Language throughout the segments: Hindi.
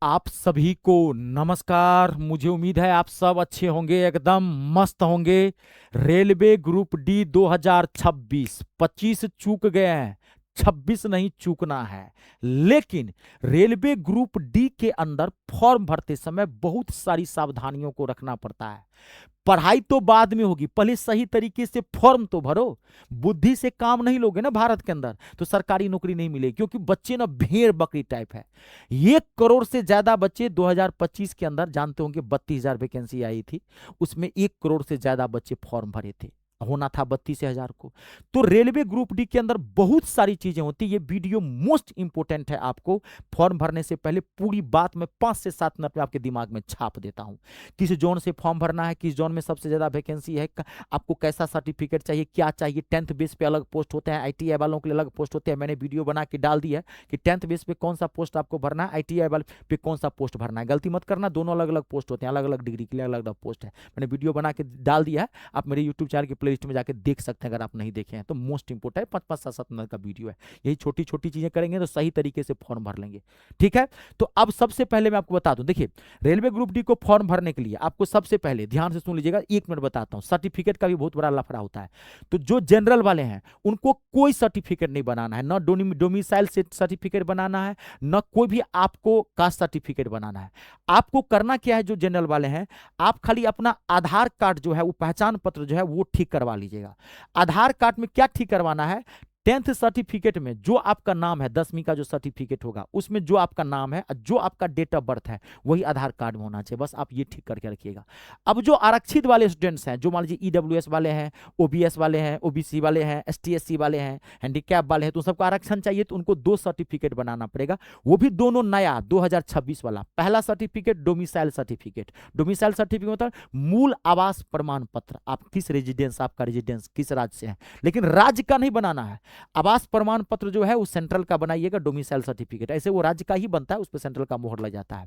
आप सभी को नमस्कार। मुझे उम्मीद है आप सब अच्छे होंगे, एकदम मस्त होंगे। रेलवे ग्रुप डी 2026 25 चूक गए हैं, 26 नहीं चूकना है। लेकिन रेलवे ग्रुप डी के अंदर फॉर्म भरते समय बहुत सारी सावधानियों को रखना पड़ता है। पढ़ाई तो बाद में होगी, पहले सही तरीके से फॉर्म तो भरो। बुद्धि से काम नहीं लोगे ना भारत के अंदर तो सरकारी नौकरी नहीं मिलेगी, क्योंकि बच्चे ना भेड़ बकरी टाइप है। 1 करोड़ से ज्यादा बच्चे 2025 के अंदर, जानते होंगे 32,000 वैकेंसी आई थी, उसमें 1 करोड़ से ज्यादा बच्चे फॉर्म भरे थे, होना था 32,000 को। तो रेलवे ग्रुप डी के अंदर बहुत सारी चीजें होती है। ये वीडियो मोस्ट इंपोर्टेंट है। आपको फॉर्म भरने से पहले पूरी बात मैं 5 से 7 मिनट में आपके दिमाग में छाप देता हूं। किस जोन से फॉर्म भरना है, किस जोन में सबसे ज्यादा वैकेंसी है, आपको कैसा सर्टिफिकेट चाहिए, क्या चाहिए। 10th बेस पे अलग पोस्ट होते हैं, आईटीआई वालों के लिए अलग पोस्ट होते हैं। मैंने वीडियो बना के डाल दी है कि 10th बेस पे कौन सा पोस्ट आपको भरना है, आईटीआई वाले पे कौन सा पोस्ट भरना है। गलती मत करना, दोनों अलग अलग पोस्ट होते हैं, अलग अलग डिग्री के लिए अलग अलग पोस्ट है। मैंने वीडियो बना के डाल दिया है, आप मेरे यूट्यूब चैनल के प्लेलिस्ट में जाकर देख सकते हैं। अगर आप नहीं देखे हैं तो मोस्ट इंपोर्टेंट है, 5-5 7 मिनट का वीडियो है। यही छोटी छोटी चीजें करेंगे तो सही तरीके से फॉर्म भर लेंगे। ठीक है, तो अब सबसे पहले मैं आपको बता दूं, देखिए रेलवे ग्रुप डी को फॉर्म भरने के लिए आपको सबसे पहले ध्यान से सुन लीजिएगा, 1 मिनट बताता हूं। सर्टिफिकेट का भी बहुत बड़ा लफड़ा होता है। तो जो जनरल वाले हैं उनको कोई सर्टिफिकेट नहीं बनाना है, न डोमिसाइल से सर्टिफिकेट बनाना है, न कोई भी आपको कास्ट सर्टिफिकेट बनाना है। आपको करना क्या है, जो जनरल वाले हैं, आप खाली अपना आधार कार्ड जो है, वो पहचान पत्र जो है वो ठीक करवा लीजिएगा। आधार कार्ड में क्या ठीक करवाना है, 10th सर्टिफिकेट में जो आपका नाम है, 10वीं का जो सर्टिफिकेट होगा उसमें जो आपका नाम है, जो आपका डेट ऑफ बर्थ है, वही आधार कार्ड में होना चाहिए। बस आप ये ठीक करके रखिएगा। अब जो आरक्षित वाले स्टूडेंट्स हैं, जो मान लीजिए ईडब्ल्यूएस वाले हैं, ओबीएस वाले हैं, ओबीसी वाले हैं, एसटीएससी वाले हैं, हैंडीकैप वाले हैं, तो सबको आरक्षण चाहिए, तो उनको 2 सर्टिफिकेट बनाना पड़ेगा। वो भी दोनों नया 2026 वाला। पहला certificate domicile certificate. Domicile certificate मतलब मूल आवास प्रमाण पत्र, आप किस रेजिडेंस, आपका रेजिडेंस किस राज्य से है, लेकिन राज्य का नहीं बनाना है। आवास प्रमाण पत्र जो है वो सेंट्रल का बनाइएगा। डोमिसाइल सर्टिफिकेट ऐसे वो राज्य का ही बनता है, उस पर सेंट्रल का मोहर लग जाता है।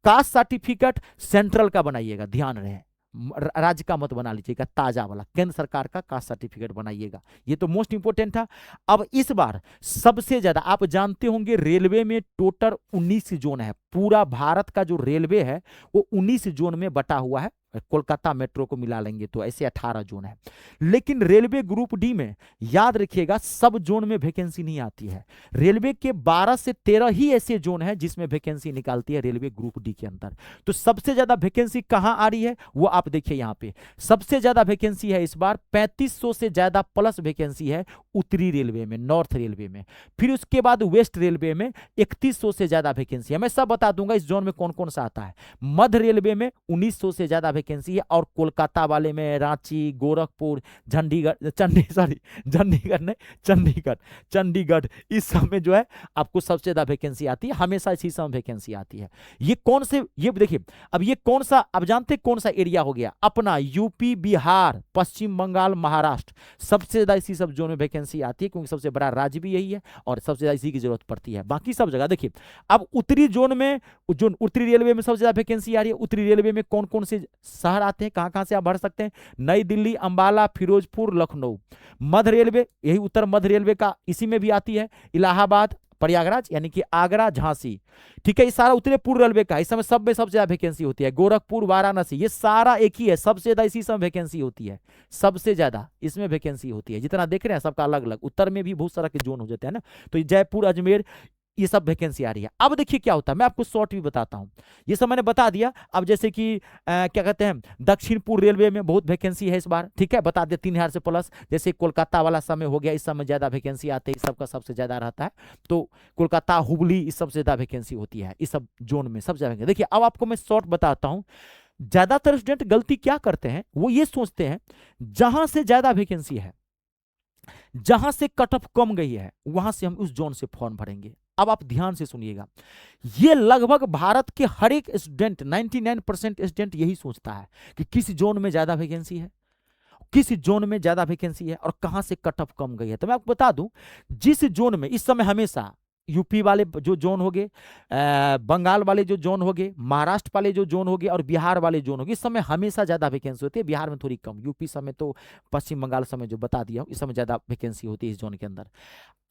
कास्ट सर्टिफिकेट सेंट्रल का बनाइएगा, ध्यान रहे, राज्य का मत बना लीजिएगा, ताजा वाला केंद्र सरकार का कास्ट सर्टिफिकेट बनाइएगा। ये तो मोस्ट इंपोर्टेंट था। अब इस बार सबसे ज्यादा, आप जानते होंगे रेलवे में टोटल 19 जोन है। पूरा भारत का जो रेलवे है वो 19 जोन में बटा हुआ है, कोलकाता मेट्रो को मिला लेंगे तो ऐसे 18 जोन है। लेकिन रेलवे ग्रुप डी में याद रखिएगा, सब जोन में वैकेंसी नहीं आती है। रेलवे के 12 से 13 ही ऐसे जोन है जिसमें वैकेंसी निकालती है रेलवे ग्रुप डी के अंदर। तो सबसे ज्यादा वैकेंसी कहां आ रही है वो आप देखिए, यहां पे सबसे ज्यादा वैकेंसी है इस बार, 3500 से ज्यादा प्लस वैकेंसी है उत्तरी रेलवे में, नॉर्थ रेलवे में। फिर उसके बाद वेस्ट रेलवे में 3100 से ज्यादा वैकेंसी है। मैं सब बता दूंगा इस जोन में कौन कौन सा आता है। मध्य रेलवे में 1900 से ज्यादा वैकेंसी है, और कोलकाता वाले में रांची, गोरखपुर, चंडीगढ़ इस सब में जो है आपको सबसे ज्यादा वैकेंसी आती है। हमेशा इसी समय वैकेंसी आती है। ये कौन से, ये देखिए, अब ये कौन सा, अब जानते कौन सा एरिया हो गया अपना, यूपी, बिहार, पश्चिम बंगाल, महाराष्ट्र, सबसे ज्यादा इसी सब जोन में वैकेंसी आती है, क्योंकि सबसे बड़ा राज्य भी यही है और सबसे ज्यादा इसी की जरूरत पड़ती है। बाकी सब जगह देखिए, अब उत्तरी जोन में, जो उत्तरी रेलवे में सबसे ज्यादा वैकेंसी आ रही है, उत्तरी रेलवे में कौन कौन से शहर आते हैं, कहां कहां से आप भर सकते हैं, नई दिल्ली, अंबाला, फिरोजपुर, लखनऊ। मध्य रेलवे, यही उत्तर मध्य रेलवे का इसी में भी आती है, इलाहाबाद, प्रयागराज यानी कि आगरा, झांसी। ठीक है, ये सारा उत्तरी पूर्व रेलवे का, इस समय सब में सबसे ज्यादा वैकेंसी होती है। गोरखपुर, वाराणसी, ये सारा एक ही है, सबसे ज्यादा इसी समय वैकेंसी होती है, सबसे ज्यादा इसमें वैकेंसी होती है। जितना देख रहे हैं सबका अलग अलग, उत्तर में भी बहुत सारा के जोन हो जाते हैं ना, तो जयपुर, अजमेर, ये सब वैकेंसी आ रही है। अब देखिए क्या होता है, मैं आपको शॉर्ट भी बताता हूं। ये सब मैंने बता दिया। अब जैसे कि क्या कहते हैं, दक्षिण पूर्व रेलवे में बहुत वैकेंसी है इस बार, ठीक है, बता दिया 3000 से प्लस। जैसे कोलकाता वाला समय हो गया, इस समय ज्यादा वैकेंसी आते हैं, इस सब का सबसे ज्यादा रहता है। तो कोलकाता, हुबली, इस सबसे ज्यादा वैकेंसी होती है, इस सब जोन में सबसे ज्यादा। देखिए अब आपको मैं शॉर्ट बताता हूं। ज्यादातर स्टूडेंट गलती क्या करते हैं, वो ये सोचते हैं जहां से ज्यादा वैकेंसी है, जहां से कट ऑफ कम गई है, वहां से हम उस जोन से फॉर्म भरेंगे। अब आप ध्यान से सुनिएगा, ये लगभग भारत के हर एक स्टूडेंट, 99% स्टूडेंट यही सोचता है कि किस जोन में ज्यादा वैकेंसी है, किस जोन में ज्यादा वैकेंसी है और कहां से कट ऑफ कम गई है। तो मैं आपको बता दूं, जिस जोन में इस समय हमेशा यूपी वाले जो जोन हो गए, बंगाल वाले जो जोन हो गए, महाराष्ट्र वाले जो जोन हो गए और बिहार वाले जोन हो गए, इस समय हमेशा ज्यादा वैकेंसी होती है। बिहार में थोड़ी कम, यूपी समय तो पश्चिम बंगाल समय जो बता दिया हूं, इस समय ज्यादा वैकेंसी होती है इस जोन के अंदर।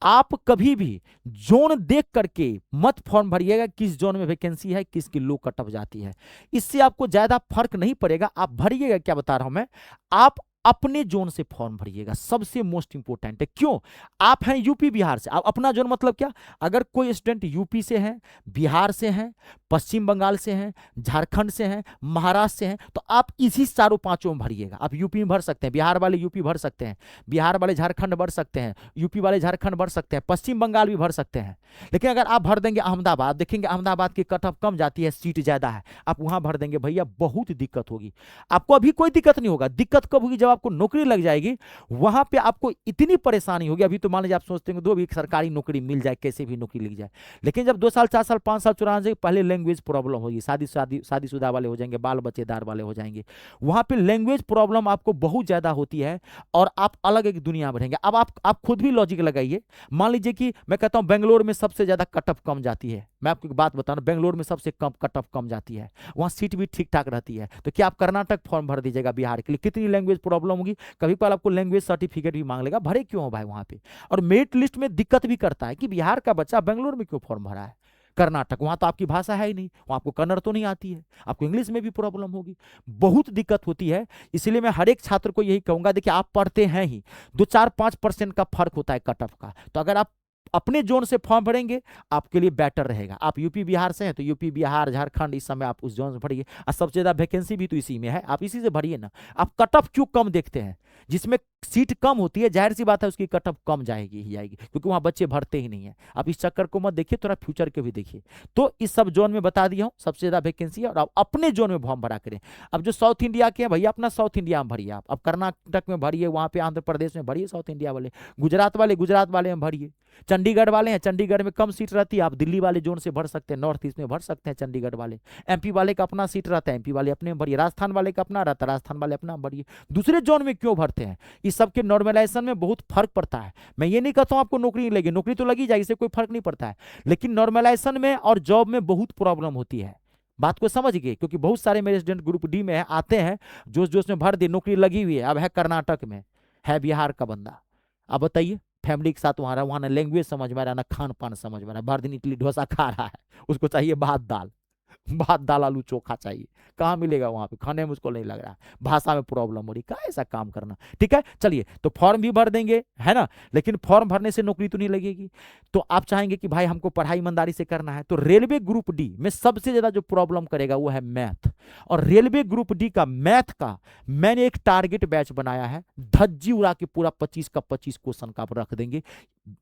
आप कभी भी जोन देख करके मत फॉर्म भरिएगा किस जोन में वैकेंसी है, किसकी लो कट ऑफ जाती है। इससे आपको ज्यादा फर्क नहीं पड़ेगा। आप भरिएगा, क्या बता रहा हूं मैं, आप अपने जोन से फॉर्म भरिएगा, सबसे मोस्ट इंपोर्टेंट है। क्यों? आप हैं यूपी बिहार से, आप अपना जोन मतलब क्या? अगर कोई स्टूडेंट यूपी से है, बिहार से है, पश्चिम बंगाल से है, झारखंड से है, महाराष्ट्र से है, तो आप इसी चारों पांचों में भरिएगा। आप यूपी में भर सकते हैं, बिहार वाले यूपी भर सकते हैं, बिहार वाले झारखंड भर सकते हैं, यूपी वाले झारखंड भर सकते हैं, पश्चिम बंगाल भी भर सकते हैं। लेकिन अगर आप भर देंगे अहमदाबाद, देखेंगे अहमदाबाद की कट ऑफ कम जाती है, सीट ज्यादा है, आप वहां भर देंगे, भैया बहुत दिक्कत होगी। आपको अभी कोई दिक्कत नहीं होगा, दिक्कत कब होगी? जब आपको नौकरी लग जाएगी, वहां पे आपको इतनी परेशानी होगी। अभी तो मान लीजिए आप सोचते हैं दो भी सरकारी नौकरी मिल जाए, कैसे भी नौकरी लग जाए, लेकिन जब 2 साल 4 साल 5 साल चुरा जाएगी, पहले लैंग्वेज प्रॉब्लम होगी, शादीशुदा वाले हो जाएंगे, बाल बच्चेदार वाले हो जाएंगे, वहां पे लैंग्वेज प्रॉब्लम आपको बहुत ज्यादा होती है और आप अलग एक दुनिया में रहेंगे। अब आप खुद भी लॉजिक लगाइए। मान लीजिए कि मैं कहता हूं बेंगलोर में सबसे ज्यादा कट ऑफ कम जाती है, मैं आपको एक बात बता रहा हूं, बेंगलोर में सबसे कम कट ऑफ कम जाती है, वहां सीट भी ठीक ठाक रहती है, तो क्या आप कर्नाटक फॉर्म भर दीजिएगा बिहार के लिए? कितनी लैंग्वेज प्रॉब्लम होगी, कभी कभार आपको लैंग्वेज सर्टिफिकेट भी मांग लेगा, भरे क्यों हो भाई वहां पे? और मेरिट लिस्ट में दिक्कत भी करता है कि बिहार का बच्चा बेंगलोर में क्यों फॉर्म भरा है, कर्नाटक, वहां तो आपकी भाषा है ही नहीं, वहां आपको कन्नड़ तो नहीं आती है, आपको इंग्लिश में भी प्रॉब्लम होगी, बहुत दिक्कत होती है। इसलिए मैं हर एक छात्र को यही कहूंगा, देखिए आप पढ़ते हैं ही, 2 4 5% का फर्क होता है कट ऑफ का, तो अगर आप अपने जोन से फॉर्म भरेंगे आपके लिए बेटर रहेगा। आप यूपी बिहार से हैं तो यूपी बिहार झारखंड इस समय आप उस जोन से भरिए, और सबसे ज्यादा वैकेंसी भी तो इसी में है, आप इसी से भरिए ना। आप कट ऑफ क्यों कम देखते हैं? जिसमें सीट कम होती है, जाहिर सी बात है उसकी कट ऑफ कम जाएगी ही जाएगी, क्योंकि वहां बच्चे भरते ही नहीं है। आप इस चक्कर को मत देखिए, थोड़ा फ्यूचर के भी देखिए। तो इस सब जोन में बता दिया हूं सबसे ज्यादा वैकेंसी है, और आप अपने जोन में फॉर्म भरा करें। अब जो साउथ इंडिया के हैं भैया, अपना साउथ इंडिया में भरिए, आप अब कर्नाटक में भरिए, वहां पे आंध्र प्रदेश में भरिए साउथ इंडिया वाले, गुजरात वाले गुजरात वाले में भरिए, चंडीगढ़ वाले हैं चंडीगढ़ में कम सीट रहती है, आप दिल्ली वाले जोन से भर सकते हैं, नॉर्थ ईस्ट में भर सकते हैं चंडीगढ़ वाले, एमपी वाले का अपना सीट रहता है, एमपी वाले अपने में भरिए, राजस्थान वाले का अपना रहता है, राजस्थान वाले अपना भरिए। दूसरे जोन में क्यों भरते हैं? इस सबके नॉर्मलाइजेशन में बहुत फर्क पड़ता है। मैं ये नहीं कहता हूं आपको नौकरी नहीं लगी, नौकरी तो लगी जाएगी, इससे कोई फर्क नहीं पड़ता है, लेकिन नॉर्मलाइजेशन में और जॉब में बहुत प्रॉब्लम होती है। बात को समझ गए? क्योंकि बहुत सारे मेरे स्टूडेंट ग्रुप डी में है, आते हैं जोश जोश में भर दे, नौकरी लगी हुई है, अब है कर्नाटक में, है बिहार का बंदा, अब बताइए फैमिली के साथ वहां रहा, वहां ना लैंग्वेज समझ में आ रहा, ना खान पान समझ में आ रहा, भर दिन इडली डोसा खा रहा है, उसको चाहिए भात दाल, भात दाल आलू चोखा चाहिए, कहाँ मिलेगा वहां पे, खाने में उसको नहीं लग रहा है, भाषा में प्रॉब्लम हो रही, क्या ऐसा काम करना। ठीक है, चलिए, तो फॉर्म भी भर देंगे, है ना, लेकिन फॉर्म भरने से नौकरी तो नहीं लगेगी। तो आप चाहेंगे कि भाई हमको पढ़ाई ईमानदारी से करना है, तो रेलवे ग्रुप डी में सबसे ज्यादा जो प्रॉब्लम करेगा वो है मैथ, और रेलवे ग्रुप डी का मैथ का मैंने एक टारगेट बैच बनाया है, धज्जी उड़ा के पूरा 25 का 25 क्वेश्चन का आप रख देंगे,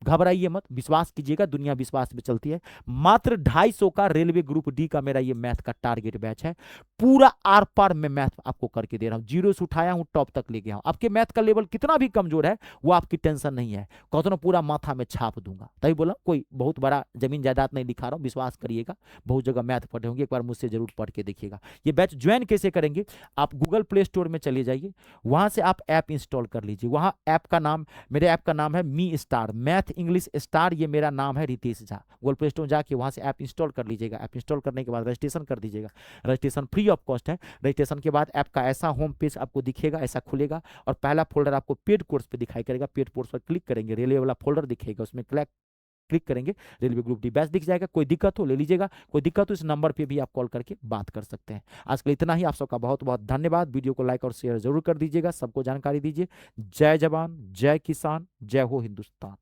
घबराइए मत, विश्वास कीजिएगा, दुनिया विश्वास में चलती है। मात्र 250 का रेलवे ग्रुप डी का मेरा ये मैथ का टारगेट बैच है, पूरा आर पार में मैथ आपको करके दे रहा हूं, जीरो से उठाया हूं टॉप तक ले गया हूं। आपके मैथ का लेवल कितना भी कमजोर है वो आपकी टेंशन नहीं है, कहते ना पूरा माथा में छाप दूंगा, तभी बोला कोई बहुत बड़ा जमीन जायदाद नहीं दिखा रहा हूं, विश्वास करिएगा, बहुत जगह मैथ पढ़े होंगे, एक बार मुझसे जरूर पढ़ के देखिएगा। ये बैच ज्वाइन कैसे करेंगे? आप गूगल प्ले स्टोर में चले जाइए, वहां से आप ऐप इंस्टॉल कर लीजिए, वहां ऐप का नाम, मेरे ऐप का नाम है me star, math English star, ये मेरा नाम है Ritesh Jha. Google Play Store जाके वहां से ऐप इंस्टॉल कर लीजिएगा, ऐप इंस्टॉल करने के बाद रजिस्ट्रेशन कर दीजिएगा, रजिस्ट्रेशन फ्री ऑफ कॉस्ट है। रजिस्ट्रेशन के बाद ऐप का ऐसा होम पेज आपको दिखेगा, ऐसा खुलेगा, और पहला फोल्डर आपको पेड कोर्स पे दिखाई करेगा, पेड कोर्स पर क्लिक करेंगे, रेलवे वाला फोल्डर दिखेगा, उसमें क्लिक करेंगे, रेलवे ग्रुप डी बैच दिख जाएगा। कोई दिक्कत हो ले लीजिएगा, कोई दिक्कत हो इस नंबर पे भी आप कॉल करके बात कर सकते हैं। आज के लिए इतना ही, आप सबका बहुत बहुत धन्यवाद। वीडियो को लाइक और शेयर जरूर कर दीजिएगा, सबको जानकारी दीजिए। जय जवान, जय किसान, जय हो हिंदुस्तान।